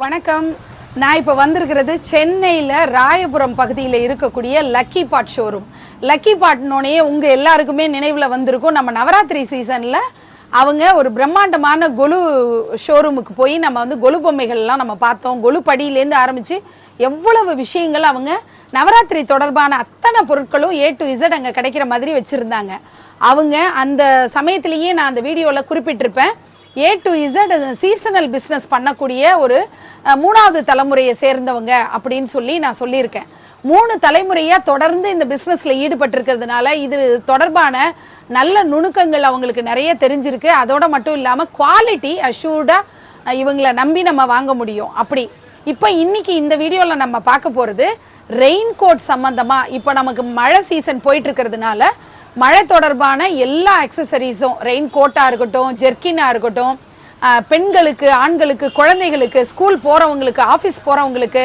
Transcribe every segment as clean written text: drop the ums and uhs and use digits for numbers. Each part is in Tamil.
வணக்கம். நான் இப்போ வந்திருக்கிறது சென்னையில் ராயபுரம் பகுதியில் இருக்கக்கூடிய லக்கிபாட் ஷோரூம். லக்கிபாட்னோடனே உங்கள் எல்லாருக்குமே நினைவில் வந்திருக்கும், நம்ம நவராத்திரி சீசனில் அவங்க ஒரு பிரம்மாண்டமான கொலு ஷோரூமுக்கு போய் நம்ம வந்து கொலு பொம்மைகள்லாம் நம்ம பார்த்தோம். கொலு படியிலேருந்து ஆரம்பித்து எவ்வளவு விஷயங்கள் அவங்க நவராத்திரி தொடர்பான அத்தனை பொருட்களும் A to Z அங்கே கிடைக்கிற மாதிரி வச்சுருந்தாங்க. அவங்க அந்த சமயத்திலேயே நான் அந்த வீடியோவில் குறிப்பிட்டிருப்பேன், A to Z seasonal business பண்ணக்கூடிய ஒரு மூணாவது தலைமுறையை சேர்ந்தவங்க அப்படின்னு சொல்லி நான் சொல்லியிருக்கேன். 3 தலைமுறையாக தொடர்ந்து இந்த பிஸ்னஸில் ஈடுபட்டிருக்கிறதுனால இது தொடர்பான நல்ல நுணுக்கங்கள் அவங்களுக்கு நிறைய தெரிஞ்சிருக்கு. அதோடு மட்டும் இல்லாமல் குவாலிட்டி அஷ்யூர்டாக இவங்களை நம்பி நம்ம வாங்க முடியும். அப்படி இப்போ இன்றைக்கி இந்த வீடியோவில் நம்ம பார்க்க போகிறது ரெயின் கோட் சம்மந்தமாக. இப்போ நமக்கு மழை சீசன் போயிட்டுருக்கிறதுனால மழை தொடர்பான எல்லா அக்சசரிஸும், ரெயின் கோட்டாக இருக்கட்டும், ஜெர்கினாக இருக்கட்டும், பெண்களுக்கு, ஆண்களுக்கு, குழந்தைகளுக்கு, ஸ்கூல் போகிறவங்களுக்கு, ஆஃபீஸ் போகிறவங்களுக்கு,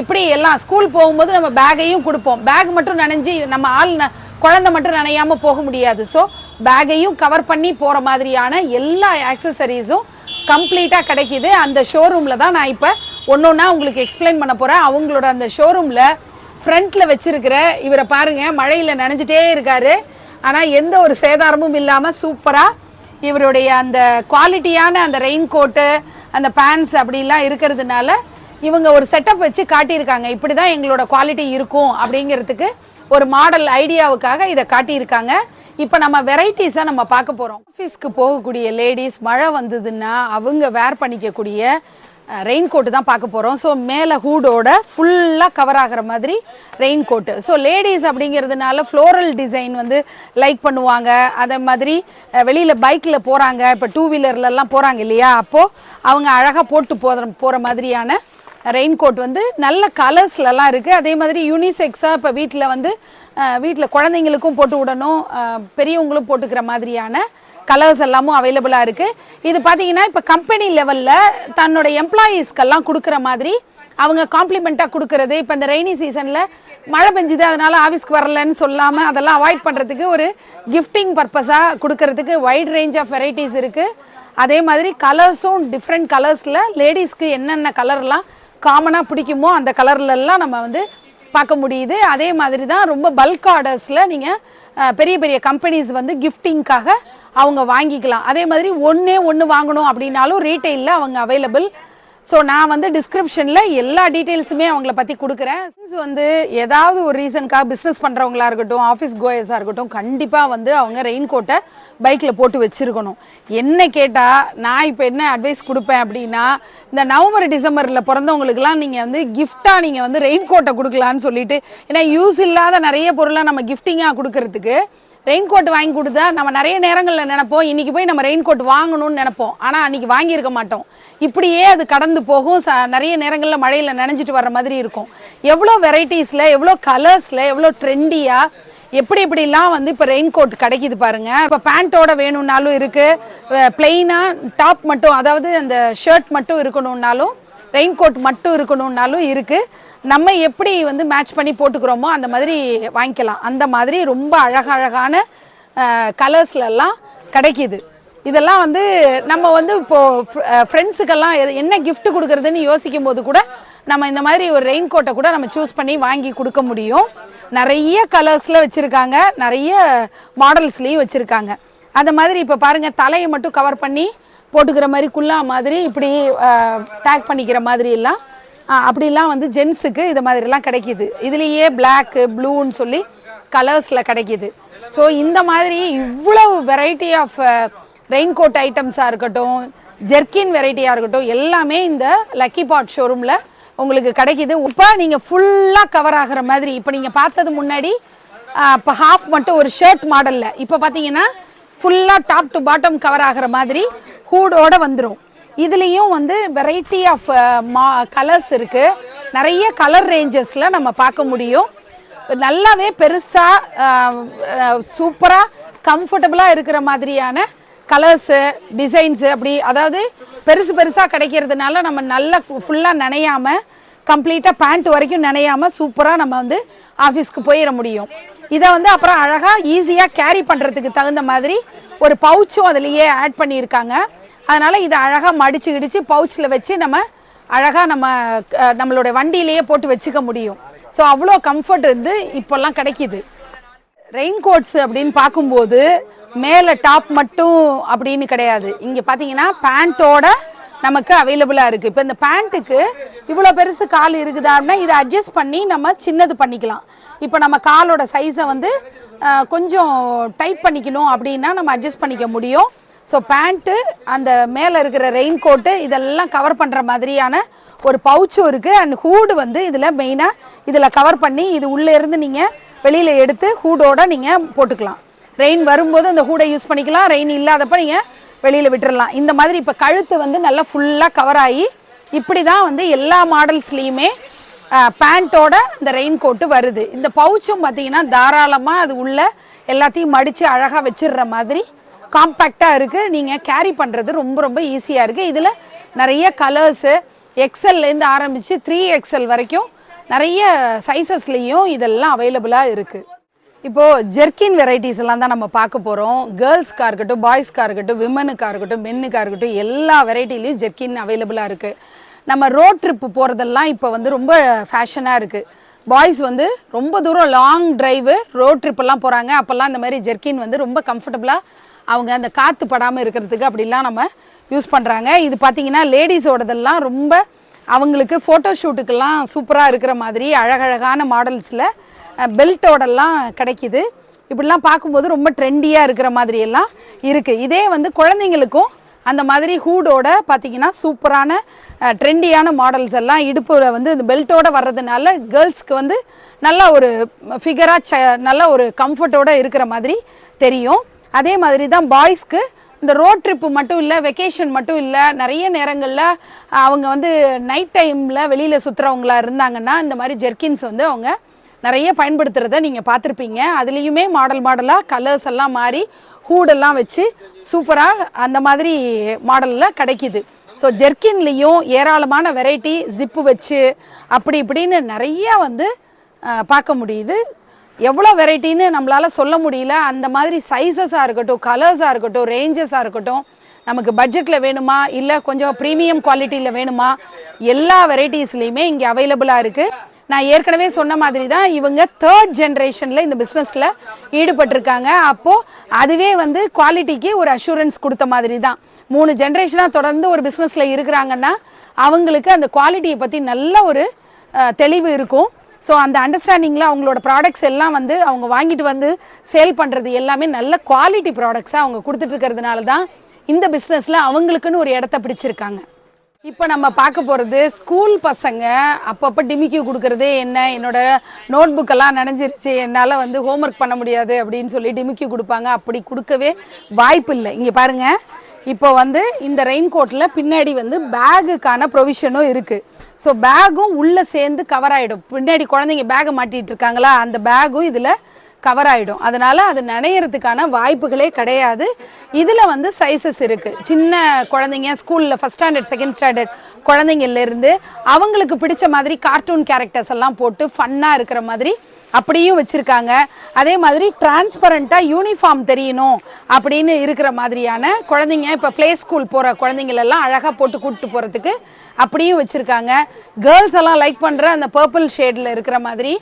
இப்படி எல்லாம் ஸ்கூல் போகும்போது நம்ம பேக்கையும் கொடுப்போம். பேக் மட்டும் நனைஞ்சி நம்ம குழந்தை மட்டும் நனையாமல் போக முடியாது. ஸோ பேக்கையும் கவர் பண்ணி போகிற மாதிரியான எல்லா ஆக்சசரிஸும் கம்ப்ளீட்டாக கிடைக்கிது. அந்த ஷோரூமில் தான் நான் இப்போ ஒன்று ஒன்றா உங்களுக்கு எக்ஸ்பிளைன் பண்ண போகிறேன். அவங்களோட அந்த ஷோரூமில் ஃப்ரண்ட்டில் வச்சுருக்கிற இவரை பாருங்கள், மழையில் நனைஞ்சிட்டே இருக்கார். ஆனால் எந்த ஒரு சேதாரமும் இல்லாமல் சூப்பராக இவருடைய அந்த குவாலிட்டியான அந்த ரெயின் கோட்டு, அந்த பேண்ட்ஸ் அப்படிலாம் இருக்கிறதுனால இவங்க ஒரு செட்டப் வச்சு காட்டியிருக்காங்க. இப்படி தான் எங்களோட குவாலிட்டி இருக்கும் அப்படிங்கிறதுக்கு ஒரு மாடல் ஐடியாவுக்காக இதை காட்டியிருக்காங்க. இப்போ நம்ம வெரைட்டிஸாக நம்ம பார்க்க போகிறோம். ஆஃபீஸ்க்கு போகக்கூடிய லேடிஸ் மழை வந்ததுன்னா அவங்க வேர் பண்ணிக்கக்கூடிய ரெயின் கோட்டு தான் பார்க்க போகிறோம். ஸோ மேலே ஹூடோட ஃபுல்லாக கவர் ஆகிற மாதிரி ரெயின் கோட்டு. ஸோ லேடிஸ் அப்படிங்கிறதுனால ஃப்ளோரல் டிசைன் வந்து லைக் பண்ணுவாங்க. அதே மாதிரி வெளியில் பைக்கில் போகிறாங்க, இப்போ 2 வீலர்லலாம் போகிறாங்க இல்லையா, அப்போது அவங்க அழகாக போட்டு போகிற மாதிரியான ரெயின் கோட் வந்து நல்ல கலர்ஸ்லலாம் இருக்குது. அதே மாதிரி யூனிசெக்ஸாக இப்போ வீட்டில் குழந்தைங்களுக்கும் போட்டு விடணும், பெரியவங்களும் போட்டுக்கிற மாதிரியான கலர்ஸ் எல்லாமும் அவைலபிளாக இருக்குது. இது பார்த்தீங்கன்னா இப்போ கம்பெனி லெவலில் தன்னோட எம்ப்ளாயீஸ்க்கெல்லாம் கொடுக்குற மாதிரி அவங்க காம்ப்ளிமெண்ட்டாக கொடுக்குறது. இப்போ இந்த ரெய்னி சீசனில் மழை பெஞ்சுது அதனால் ஆஃபீஸ்க்கு வரலன்னு சொல்லாமல் அதெல்லாம் அவாய்ட் பண்ணுறதுக்கு ஒரு கிஃப்டிங் பர்பஸாக கொடுக்கறதுக்கு வைட் ரேஞ்ச் ஆஃப் வெரைட்டிஸ் இருக்குது. அதே மாதிரி கலர்ஸும் டிஃப்ரெண்ட் கலர்ஸில் லேடிஸ்க்கு என்னென்ன கலர்லாம் காமனாக பிடிக்குமோ அந்த கலர்லெல்லாம் நம்ம வந்து பார்க்க முடியுது. அதே மாதிரி தான் ரொம்ப பல்க் ஆர்டர்ஸில் நீங்கள் பெரிய பெரிய கம்பெனிஸ் வந்து கிஃப்டிங்காக அவங்க வாங்கிக்கலாம். அதே மாதிரி ஒன்று வாங்கணும் அப்படின்னாலும் ரீட்டெயிலில் அவங்க அவைலபிள். ஸோ நான் வந்து டிஸ்கிரிப்ஷனில் எல்லா டீட்டெயில்ஸுமே அவங்கள பற்றி கொடுக்குறேன். வந்து ஏதாவது ஒரு ரீசனுக்காக பிஸ்னஸ் பண்ணுறவங்களா இருக்கட்டும், ஆஃபீஸ் கோயர்ஸாக இருக்கட்டும், கண்டிப்பாக வந்து அவங்க ரெயின் கோட்டை பைக்கில் போட்டு வச்சுருக்கணும். என்ன கேட்டால் நான் இப்போ என்ன அட்வைஸ் கொடுப்பேன் அப்படின்னா, இந்த நவம்பர் டிசம்பரில் பிறந்தவங்களுக்குலாம் நீங்கள் வந்து கிஃப்டாக நீங்கள் வந்து ரெயின் கோட்டை கொடுக்கலான்னு சொல்லிட்டு, ஏன்னா யூஸ் இல்லாத நிறைய பொருளை நம்ம கிஃப்டிங்காக கொடுக்கறதுக்கு ரெயின் கோட் வாங்கி கொடுத்தா நம்ம நிறைய நேரங்களில் நினைப்போம், இன்றைக்கி போய் நம்ம ரெயின் கோட் வாங்கணும்னு நினைப்போம், ஆனால் அன்றைக்கி வாங்கியிருக்க மாட்டோம். இப்படியே அது கடந்து போகும். நிறைய நேரங்களில் மழையில் நனைஞ்சிட்டு வர்ற மாதிரி இருக்கும். எவ்வளோ வெரைட்டிஸில், எவ்வளோ கலர்ஸில், எவ்வளோ ட்ரெண்டியாக, எப்படிலாம் வந்து இப்போ ரெயின் கோட் கிடைக்கிது பாருங்கள். இப்போ பேண்ட்டோட வேணும்னாலும் இருக்குது, பிளெயினாக டாப் மட்டும், அதாவது அந்த ஷர்ட் மட்டும் இருக்கணும்னாலும், ரெயின் கோட் மட்டும் இருக்கணும்னாலும் இருக்குது. நம்ம எப்படி வந்து மேட்ச் பண்ணி போட்டுக்கிறோமோ அந்த மாதிரி வாங்கிக்கலாம். அந்த மாதிரி ரொம்ப அழகான கலர்ஸ்லலாம் கிடைக்கிது. இதெல்லாம் வந்து நம்ம வந்து இப்போது ஃப்ரெண்ட்ஸுக்கெல்லாம் என்ன கிஃப்ட் கொடுக்குறதுன்னு யோசிக்கும் போது கூட நம்ம இந்த மாதிரி ஒரு ரெயின் கோட்டை கூட நம்ம சூஸ் பண்ணி வாங்கி கொடுக்க முடியும். நிறைய கலர்ஸில் வச்சுருக்காங்க, நிறைய மாடல்ஸ்லேயும் வச்சுருக்காங்க. அந்த மாதிரி இப்போ பாருங்கள், தலையை மட்டும் கவர் பண்ணி போட்டுக்கிற மாதிரி குல்லா மாதிரி இப்படி டேக் பண்ணிக்கிற மாதிரி எல்லாம் அப்படிலாம் வந்து ஜென்ஸுக்கு இது மாதிரிலாம் கிடைக்கிது. இதுலேயே பிளாக்கு, ப்ளூன்னு சொல்லி கலர்ஸில் கிடைக்கிது. ஸோ இந்த மாதிரி இவ்வளவு வெரைட்டி ஆஃப் ரெயின் கோட் ஐட்டம்ஸாக இருக்கட்டும், ஜெர்கின் வெரைட்டியாக இருக்கட்டும், எல்லாமே இந்த லக்கிபாட் ஷோரூமில் உங்களுக்கு கிடைக்கிது. இப்போ நீங்கள் ஃபுல்லாக கவர் ஆகிற மாதிரி, இப்போ நீங்கள் பார்த்தது முன்னாடி இப்போ ஹாஃப் மட்டும் ஒரு ஷர்ட் மாடலில், இப்போ பார்த்தீங்கன்னா ஃபுல்லாக டாப் டு பாட்டம் கவர் ஆகிற மாதிரி ஹூடோடு வந்துடும். இதுலேயும் வந்து வெரைட்டி ஆஃப் கலர்ஸ் இருக்குது. நிறைய கலர் ரேஞ்சஸில் நம்ம பார்க்க முடியும். நல்லாவே பெருசாக சூப்பராக கம்ஃபர்டபுளாக இருக்கிற மாதிரியான கலர்ஸு, டிசைன்ஸு, அப்படி அதாவது பெருசாக கிடைக்கிறதுனால நம்ம நல்லா ஃபுல்லாக நனையாமல், கம்ப்ளீட்டாக பேண்ட் வரைக்கும் நனையாமல் சூப்பராக நம்ம வந்து ஆஃபீஸ்க்கு போயிட முடியும். இதை வந்து அப்புறம் அழகாக ஈஸியாக கேரி பண்ணுறதுக்கு தகுந்த மாதிரி ஒரு பவுச்சும் அதுலேயே ஆட் பண்ணியிருக்காங்க. அதனால் இதை அழகாக மடித்து கிடிச்சு பவுச்சில் வச்சு நம்ம அழகாக நம்மளோட வண்டியிலேயே போட்டு வச்சுக்க முடியும். ஸோ அவ்வளோ கம்ஃபர்ட் வந்து இப்போல்லாம் கிடைக்கிது. ரெயின் கோட்ஸ் அப்படின்னு பார்க்கும்போது மேலே டாப் மட்டும் அப்படின்னு கிடையாது. இங்கே பார்த்தீங்கன்னா பேண்ட்டோட நமக்கு அவைலபிளாக இருக்குது. இப்போ இந்த பேண்ட்டுக்கு இவ்வளோ பெருசு கால் இருக்குதா அப்படின்னா இதை அட்ஜஸ்ட் பண்ணி நம்ம சின்னது பண்ணிக்கலாம். இப்போ நம்ம காலோட சைஸை வந்து கொஞ்சம் டைட் பண்ணிக்கணும் அப்படின்னா நம்ம அட்ஜஸ்ட் பண்ணிக்க முடியும். ஸோ பேண்ட்டு, அந்த மேலே இருக்கிற ரெயின் கோட்டு இதெல்லாம் கவர் பண்ணுற மாதிரியான ஒரு பவுச்சும் இருக்குது. அண்ட் ஹூடு வந்து இதில் மெயினாக இதில் கவர் பண்ணி இது உள்ளே இருந்து நீங்கள் வெளியில் எடுத்து ஹூடோடு நீங்கள் போட்டுக்கலாம். ரெயின் வரும்போது அந்த ஹூடை யூஸ் பண்ணிக்கலாம், ரெயின் இல்லாதப்போ நீங்கள் வெளியில் விட்டுடலாம். இந்த மாதிரி இப்போ கழுத்து வந்து நல்லா ஃபுல்லாக கவர் ஆகி இப்படி தான் வந்து எல்லா மாடல்ஸ்லேயுமே பேண்ட்டோட இந்த ரெயின் கோட்டு வருது. இந்த பவுச்சும் பார்த்தீங்கன்னா தாராளமாக அது உள்ள எல்லாத்தையும் மடித்து அழகாக வச்சிடுற மாதிரி காம்பேக்டாக இருக்குது. நீங்கள் கேரி பண்ணுறது ரொம்ப ரொம்ப ஈஸியாக இருக்குது. இதில் நிறைய கலர்ஸு எக்ஸல்லேருந்து ஆரம்பித்து 3XL வரைக்கும் நிறைய சைஸஸ்லேயும் இதெல்லாம் அவைலபிளாக இருக்குது. இப்போது ஜெர்கின் வெரைட்டிஸ் எல்லாம் தான் நம்ம பார்க்க போகிறோம். கேர்ள்ஸ்க்காக இருக்கட்டும், பாய்ஸ்க்காக இருக்கட்டும், விமனுக்காக இருக்கட்டும், மென்னுக்காக இருக்கட்டும், எல்லா வெரைட்டிலையும் ஜெர்கின் அவைலபிளாக இருக்குது. நம்ம ரோட் ட்ரிப்பு போகிறதெல்லாம் இப்போ வந்து ரொம்ப ஃபேஷனாக இருக்குது. பாய்ஸ் வந்து ரொம்ப தூரம் லாங் டிரைவு ரோட் ட்ரிப்பெல்லாம் போகிறாங்க. அப்போல்லாம் இந்த மாதிரி ஜெர்கின் வந்து ரொம்ப கம்ஃபர்டபுளாக அவங்க அந்த காற்று படாமல் இருக்கிறதுக்கு அப்படிலாம் நம்ம யூஸ் பண்ணுறாங்க. இது பார்த்திங்கன்னா லேடிஸோடதெல்லாம் ரொம்ப அவங்களுக்கு ஃபோட்டோ ஷூட்டுக்கெல்லாம் சூப்பராக இருக்கிற மாதிரி அழகழகான மாடல்ஸில் பெல்ட்டோடெல்லாம் கிடைக்கிது. இப்படிலாம் பார்க்கும்போது ரொம்ப ட்ரெண்டியாக இருக்கிற மாதிரியெல்லாம் இருக்குது. இதே வந்து குழந்தைங்களுக்கும் அந்த மாதிரி ஹூடோட பார்த்திங்கன்னா சூப்பரான ட்ரெண்டியான மாடல்ஸ் எல்லாம் இடுப்பில் வந்து இந்த பெல்ட்டோடு வர்றதுனால கேர்ள்ஸ்க்கு வந்து நல்ல ஒரு ஃபிகராக நல்ல ஒரு கம்ஃபர்ட்டோடு இருக்கிற மாதிரி தெரியும். அதே மாதிரி தான் பாய்ஸ்க்கு இந்த ரோட் ட்ரிப்பு மட்டும் இல்லை, வெக்கேஷன் மட்டும் இல்லை, நிறைய நேரங்களில் அவங்க வந்து நைட் டைமில் வெளியில் சுற்றுறவங்களா இருந்தாங்கன்னா இந்த மாதிரி ஜெர்கின்ஸ் வந்து அவங்க நிறைய பயன்படுத்துகிறத நீங்கள் பார்த்துருப்பீங்க. அதுலேயுமே மாடலாக கலர்ஸ் எல்லாம் மாறி ஹூடெல்லாம் வச்சு சூப்பராக அந்த மாதிரி மாடலில் கிடைக்கிது. ஸோ ஜெர்கின்லேயும் ஏராளமான வெரைட்டி ஜிப்பு வச்சு அப்படி இப்படின்னு நிறையா வந்து பார்க்க முடியுது. எவ்வளோ வெரைட்டின்னு நம்மளால் சொல்ல முடியல. அந்த மாதிரி சைஸஸாக இருக்கட்டும், கலர்ஸாக இருக்கட்டும், ரேஞ்சஸாக இருக்கட்டும், நமக்கு பட்ஜெட்டில் வேணுமா இல்லை கொஞ்சம் ப்ரீமியம் குவாலிட்டியில் வேணுமா, எல்லா வெரைட்டிஸ்லேயுமே இங்கே அவைலபிளாக இருக்குது. நான் ஏற்கனவே சொன்ன மாதிரி தான் இவங்க 3rd ஜென்ரேஷனில் இந்த பிஸ்னஸில் ஈடுபட்டிருக்காங்க. அப்போது அதுவே வந்து குவாலிட்டிக்கு ஒரு அஷூரன்ஸ் கொடுத்த மாதிரி தான். 3 ஜென்ரேஷனாக தொடர்ந்து ஒரு பிஸ்னஸில் இருக்கிறாங்கன்னா அவங்களுக்கு அந்த குவாலிட்டியை பற்றி நல்ல ஒரு தெளிவு இருக்கும். ஸோ அந்த அண்டர்ஸ்டாண்டிங்கில் அவங்களோட ப்ராடக்ட்ஸ் எல்லாம் வந்து அவங்க வாங்கிட்டு வந்து சேல் பண்ணுறது எல்லாமே நல்ல குவாலிட்டி ப்ராடக்ட்ஸாக அவங்க கொடுத்துட்ருக்கிறதுனால தான் இந்த பிஸ்னஸில் அவங்களுக்குன்னு ஒரு இடத்த பிடிச்சிருக்காங்க. இப்போ நம்ம பார்க்க போகிறது ஸ்கூல் பசங்க அப்பப்போ டிமிக்கி கொடுக்குறதே என்ன, என்னோட நோட் புக்கெல்லாம் நனைஞ்சிருச்சு, என்னால் வந்து ஹோம்ஒர்க் பண்ண முடியாது அப்படின்னு சொல்லி டிமிக்கி கொடுப்பாங்க. அப்படி கொடுக்கவே வாய்ப்பு இல்லை. இங்கே பாருங்கள், இப்போ வந்து இந்த ரெயின் கோட்டில் பின்னாடி வந்து பேகுக்கான ப்ரொவிஷனும் இருக்குது. ஸோ பேகும் உள்ளே சேர்ந்து கவர் ஆகிடும். பின்னாடி குழந்தைங்க பேகை மாட்டிகிட்டு இருக்காங்களா, அந்த பேகும் இதில் கவர் ஆகிடும். அதனால் அது நனையிறதுக்கான வாய்ப்புகளே கிடையாது. இதில் வந்து சைஸஸ் இருக்குது. சின்ன குழந்தைங்க ஸ்கூலில் 1st ஸ்டாண்டர்ட் 2nd ஸ்டாண்டர்ட் குழந்தைங்கள்லேருந்து அவங்களுக்கு பிடிச்ச மாதிரி கார்ட்டூன் கேரக்டர்ஸ் எல்லாம் போட்டு ஃபன்னாக இருக்கிற மாதிரி அப்படியும் வச்சுருக்காங்க. அதே மாதிரி டிரான்ஸ்பரண்ட்டாக யூனிஃபார்ம் தெரியணும் அப்படின்னு இருக்கிற மாதிரியான குழந்தைங்க இப்போ ப்ளே ஸ்கூல் போகிற குழந்தைங்களெல்லாம் அழகாக போட்டு கூப்பிட்டு போகிறதுக்கு அப்படியும் வச்சுருக்காங்க. கேர்ள்ஸ் எல்லாம் லைக் பண்ணுற அந்த பர்பிள் ஷேடில் இருக்கிற மாதிரி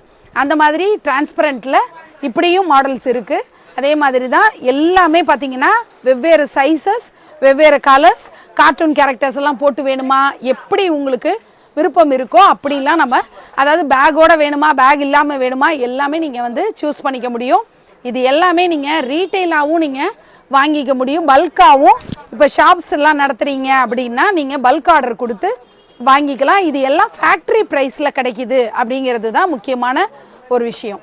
அந்த மாதிரி டிரான்ஸ்பரண்ட்டில் இப்படியும் மாடல்ஸ் இருக்குது. அதே மாதிரி தான் எல்லாமே பார்த்திங்கன்னா வெவ்வேறு சைஸஸ், வெவ்வேறு கலர்ஸ், கார்ட்டூன் கேரக்டர்ஸ் எல்லாம் போட்டு வேணுமா, எப்படி உங்களுக்கு விருப்பம் இருக்கோ அப்படிலாம் நம்ம, அதாவது பேக்கோட வேணுமா, பேக் இல்லாமல் வேணுமா, எல்லாமே நீங்கள் வந்து சூஸ் பண்ணிக்க முடியும். இது எல்லாமே நீங்கள் ரீட்டெயிலாகவும் நீங்கள் வாங்கிக்க முடியும், பல்காகவும். இப்போ ஷாப்ஸ் எல்லாம் நடத்துகிறீங்க அப்படின்னா நீங்கள் பல்க் ஆர்டர் கொடுத்து வாங்கிக்கலாம். இது எல்லாம் ஃபேக்ட்ரி ப்ரைஸில் கிடைக்கிது அப்படிங்கிறது தான் முக்கியமான ஒரு விஷயம்.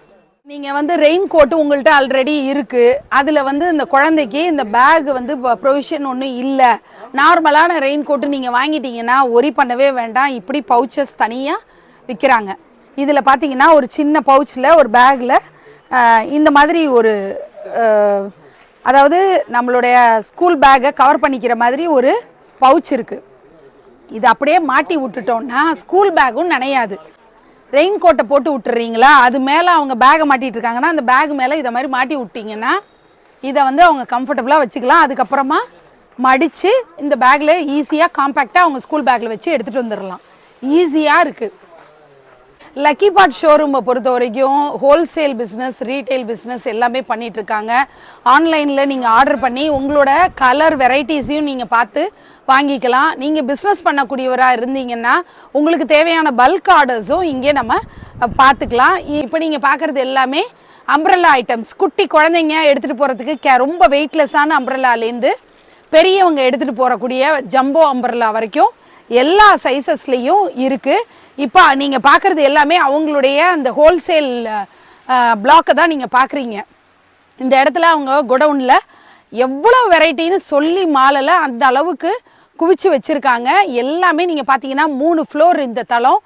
நீங்கள் வந்து ரெயின் கோட்டு உங்கள்கிட்ட ஆல்ரெடி இருக்குது, அதில் வந்து இந்த குழந்தைக்கு இந்த பேக் வந்து ப்ரொவிஷன் ஒன்றும் இல்லை, நார்மலான ரெயின் கோட்டு நீங்கள் வாங்கிட்டீங்கன்னா ஒரி பண்ணவே வேண்டாம். இப்படி பவுச்சஸ் தனியாக விற்கிறாங்க. இதில் பார்த்தீங்கன்னா ஒரு சின்ன பவுச்சில் ஒரு பேக்கில் இந்த மாதிரி ஒரு அதாவது நம்மளுடைய ஸ்கூல் பேக்கை கவர் பண்ணிக்கிற மாதிரி ஒரு பவுச் இருக்குது. இது அப்படியே மாட்டி விட்டுட்டோன்னா ஸ்கூல் பேக்கும் நனையாது. ரெயின் கோட்டை போட்டு விட்டுறீங்களா, அது மேலே அவங்க பேகை மாட்டிகிட்டு இருக்காங்கன்னா அந்த பேக் மேலே இதை மாதிரி மாட்டி விட்டிங்கன்னா இதை வந்து அவங்க கம்ஃபர்டபுளாக வச்சுக்கலாம். அதுக்கப்புறமா மடித்து இந்த பேக்கில் ஈஸியாக காம்பேக்டாக அவங்க ஸ்கூல் பேக்கில் வச்சு எடுத்துகிட்டு வந்துடலாம். ஈஸியாக இருக்குது. லக்கிபாட் ஷோரூமை பொறுத்த வரைக்கும் ஹோல்சேல் பிஸ்னஸ், ரீட்டைல் பிஸ்னஸ் எல்லாமே பண்ணிகிட்ருக்காங்க. ஆன்லைனில் நீங்கள் ஆர்டர் பண்ணி உங்களோட கலர் வெரைட்டிஸையும் நீங்கள் பார்த்து வாங்கிக்கலாம். நீங்கள் பிஸ்னஸ் பண்ணக்கூடியவராக இருந்தீங்கன்னா உங்களுக்கு தேவையான பல்க் ஆர்டர்ஸும் இங்கே நம்ம பார்த்துக்கலாம். இப்போ நீங்கள் பார்க்குறது எல்லாமே அம்ப்ரெல்லா ஐட்டம்ஸ். குட்டி குழந்தைங்க எடுத்துகிட்டு போகிறதுக்கு ரொம்ப வெயிட்லெஸ்ஸான அம்ப்ரெல்லாலேருந்து பெரியவங்க எடுத்துகிட்டு போகக்கூடிய ஜம்போ அம்ப்ரெல்லா வரைக்கும் எல்லா சைஸஸ்லேயும் இருக்குது. இப்போ நீங்கள் பார்க்குறது எல்லாமே அவங்களுடைய அந்த ஹோல்சேல் பிளாக்கை தான் நீங்கள் பார்க்குறீங்க. இந்த இடத்துல அவங்க குடவுனில் எவ்வளோ வெரைட்டின்னு சொல்லி மாலையில் அந்த அளவுக்கு குவிச்சு வச்சுருக்காங்க. எல்லாமே நீங்கள் பார்த்தீங்கன்னா 3 ஃப்ளோர் இந்த தளம்.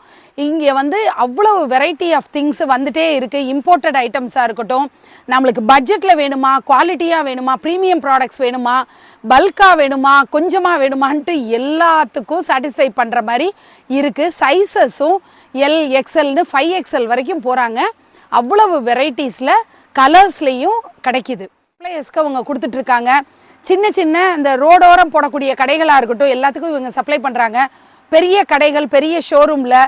இங்கே வந்து அவ்வளோ வெரைட்டி ஆஃப் திங்ஸ் வந்துகிட்டே இருக்குது. இம்போர்ட்டட் ஐட்டம்ஸாக இருக்கட்டும், நம்மளுக்கு பட்ஜெட்டில் வேணுமா, குவாலிட்டியாக வேணுமா, ப்ரீமியம் ப்ராடக்ட்ஸ் வேணுமா, பல்காக வேணுமா, கொஞ்சமாக வேணுமான்ட்டு எல்லாத்துக்கும் சாட்டிஸ்ஃபை பண்ணுற மாதிரி இருக்குது. சைஸஸும் எல், எக்ஸ்எல்னு 5XL வரைக்கும் போகிறாங்க. அவ்வளவு வெரைட்டிஸில் கலர்ஸ்லேயும் கிடைக்கிது. சப்ளையர்ஸ்க்கு அவங்க கொடுத்துட்ருக்காங்க. சின்ன சின்ன இந்த ரோடோரம் போடக்கூடிய கடைகளாக இருக்கட்டும், எல்லாத்துக்கும் இவங்க சப்ளை பண்ணுறாங்க. பெரிய கடைகள், பெரிய ஷோரூமில்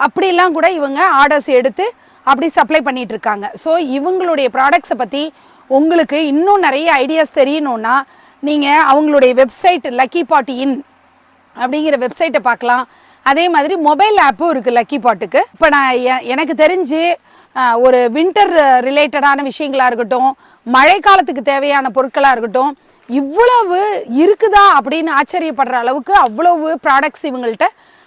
அப்படிலாம் கூட இவங்க ஆர்டர்ஸ் எடுத்து அப்படி சப்ளை பண்ணிகிட்ருக்காங்க. ஸோ இவங்களுடைய ப்ராடக்ட்ஸை பற்றி உங்களுக்கு இன்னும் நிறைய ஐடியாஸ் தெரியணுன்னா நீங்கள் அவங்களுடைய வெப்சைட் Luckypot இன் அப்படிங்கிற வெப்சைட்டை பார்க்கலாம். அதே மாதிரி மொபைல் ஆப்பும் இருக்குது Luckypotக்கு. இப்போ நான் எனக்கு தெரிஞ்சு ஒரு வின்டர் ரிலேட்டடான விஷயங்களாக இருக்கட்டும், மழைக்காலத்துக்கு தேவையான பொருட்களாக இருக்கட்டும், இவ்வளவு இருக்குதா அப்படின்னு ஆச்சரியப்படுற அளவுக்கு அவ்வளவு ப்ராடக்ட்ஸ் இவங்கள்ட்ட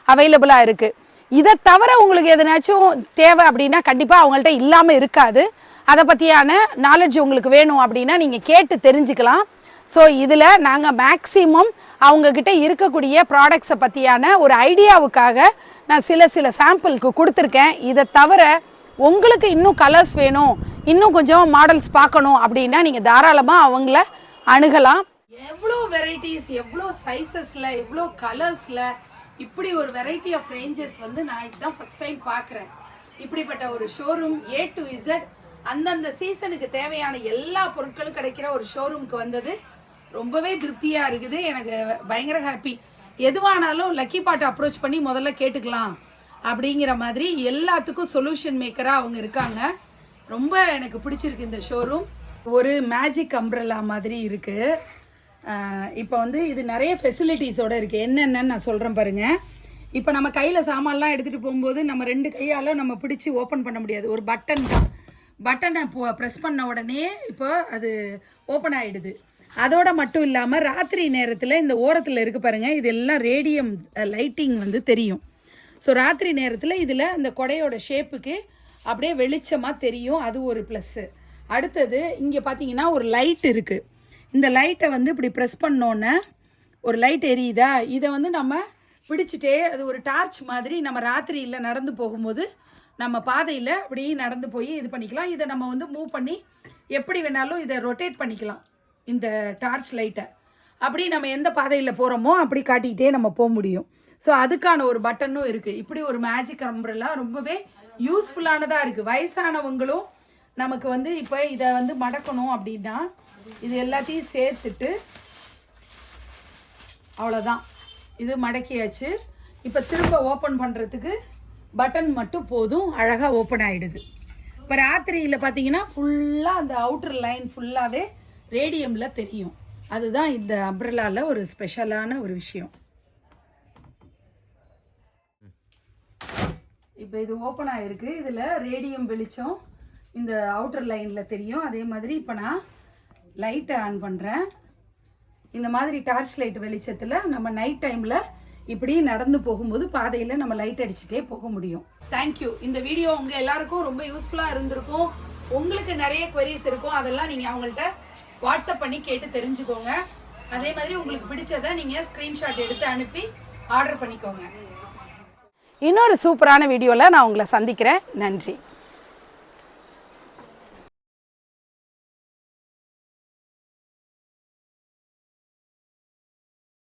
அவைலபிளாக இருக்குது. இதை தவிர உங்களுக்கு எதனாச்சும் தேவை அப்படின்னா கண்டிப்பாக அவங்கள்ட்ட இல்லாமல் இருக்காது. அதை பற்றியான நாலேஜ் உங்களுக்கு வேணும் அப்படின்னா நீங்கள் கேட்டு தெரிஞ்சுக்கலாம். ஸோ இதில் நாங்கள் மேக்ஸிமம் அவங்கக்கிட்ட இருக்கக்கூடிய ப்ராடக்ட்ஸை பற்றியான ஒரு ஐடியாவுக்காக நான் சில சாம்பிளுக்கு கொடுத்துருக்கேன். இதை தவிர உங்களுக்கு இன்னும் கலர்ஸ் வேணும், இன்னும் கொஞ்சம் மாடல்ஸ் பார்க்கணும் அப்படின்னா நீங்கள் தாராளமாக அவங்கள அணுகலாம். எவ்வளோ வெரைட்டிஸ், எவ்வளோ சைஸஸில், எவ்வளோ கலர்ஸில், இப்படி ஒரு வெரைட்டி ஆஃப் ரேஞ்சஸ் வந்து நான் இதுதான் ஃபஸ்ட் டைம் பார்க்குறேன். இப்படிப்பட்ட ஒரு ஷோரூம் A to Z அந்தந்த சீசனுக்கு தேவையான எல்லா பொருட்களும் கிடைக்கிற ஒரு ஷோரூமுக்கு வந்தது ரொம்பவே திருப்தியாக இருக்குது. எனக்கு பயங்கர ஹாப்பி. எதுவானாலும் Luckypot அப்ரோச் பண்ணி முதல்ல கேட்டுக்கலாம் அப்படிங்கிற மாதிரி எல்லாத்துக்கும் சொல்யூஷன் மேக்கராக அவங்க இருக்காங்க. ரொம்ப எனக்கு பிடிச்சிருக்கு இந்த ஷோரூம். ஒரு மேஜிக் அம்ப்ரெல்லா மாதிரி இருக்குது. இப்போ வந்து இது நிறைய ஃபெசிலிட்டிஸோடு இருக்குது. என்னென்னு நான் சொல்கிறேன் பாருங்கள். இப்போ நம்ம கையில் சாமான்லாம் எடுத்துகிட்டு போகும்போது நம்ம 2 கையால் நம்ம பிடிச்சி ஓப்பன் பண்ண முடியாது. ஒரு பட்டன் தான். பட்டனை ப்ரெஸ் பண்ண உடனே இப்போ அது ஓப்பன் ஆகிடுது. அதோடு மட்டும் இல்லாமல் ராத்திரி நேரத்தில் இந்த ஓரத்தில் இருக்குது பாருங்கள், இதெல்லாம் ரேடியம் லைட்டிங் வந்து தெரியும். ஸோ ராத்திரி நேரத்தில் இதில் இந்த கொடையோட ஷேப்புக்கு அப்படியே வெளிச்சமாக தெரியும். அது ஒரு ப்ளஸ்ஸு. அடுத்தது இங்கே பார்த்தீங்கன்னா ஒரு லைட் இருக்குது. இந்த லைட்டை வந்து இப்படி ப்ரெஸ் பண்ணோன்னே ஒரு லைட் எரியுதா, இதை வந்து நம்ம பிடிச்சிட்டே அது ஒரு டார்ச் மாதிரி நம்ம ராத்திரியில் நடந்து போகும்போது நம்ம பாதையில் அப்படி நடந்து போய் இது பண்ணிக்கலாம். இதை நம்ம வந்து மூவ் பண்ணி எப்படி வேணாலும் இதை ரொட்டேட் பண்ணிக்கலாம். இந்த டார்ச் லைட்டை அப்படி நம்ம எந்த பாதையில் போகிறோமோ அப்படி காட்டிக்கிட்டே நம்ம போக முடியும். ஸோ அதுக்கான ஒரு பட்டனும் இருக்குது. இப்படி ஒரு மேஜிக் அம்ப்ரெல்லா ரொம்பவே யூஸ்ஃபுல்லானதாக இருக்குது. வயசானவங்களும் நமக்கு வந்து இப்போ இதை வந்து மடக்கணும் அப்படின்னா இது எல்லாத்தையும் சேர்த்துட்டு அவ்வளோதான், இது மடக்கியாச்சு. இப்போ திரும்ப ஓப்பன் பண்ணுறதுக்கு பட்டன் மட்டும் போதும், அழகாக ஓப்பன் ஆகிடுது. இப்போ ராத்திரியில் பார்த்தீங்கன்னா ஃபுல்லாக அந்த அவுட்டர் லைன் ஃபுல்லாகவே ரேடியமில் தெரியும். அதுதான் இந்த அம்ப்ரெல்லாவில் ஒரு ஸ்பெஷலான ஒரு விஷயம். இப்போ இது ஓப்பன் ஆகிருக்கு. இதில் ரேடியம் வெளிச்சம் இந்த அவுட்டர் லைனில் தெரியும். அதே மாதிரி இப்போ நான் லைட்டை ஆன் பண்ணுறேன். இந்த மாதிரி டார்ச் லைட் வெளிச்சத்தில் நம்ம நைட் டைமில் இப்படி நடந்து போகும்போது பாதையில் நம்ம லைட் அடிச்சுட்டே போக முடியும். தேங்க்யூ. இந்த வீடியோ உங்கள் எல்லாருக்கும் ரொம்ப யூஸ்ஃபுல்லாக இருந்திருக்கும். உங்களுக்கு நிறைய குவரிஸ் இருக்கும், அதெல்லாம் நீங்கள் அவங்கள்ட்ட வாட்ஸ்அப் பண்ணி கேட்டு தெரிஞ்சுக்கோங்க. அதே மாதிரி உங்களுக்கு பிடிச்சதை நீங்கள் ஸ்க்ரீன்ஷாட் எடுத்து அனுப்பி ஆர்டர் பண்ணிக்கோங்க. இன்னொரு சூப்பரான வீடியோவில் நான் உங்களை சந்திக்கிறேன். நன்றி.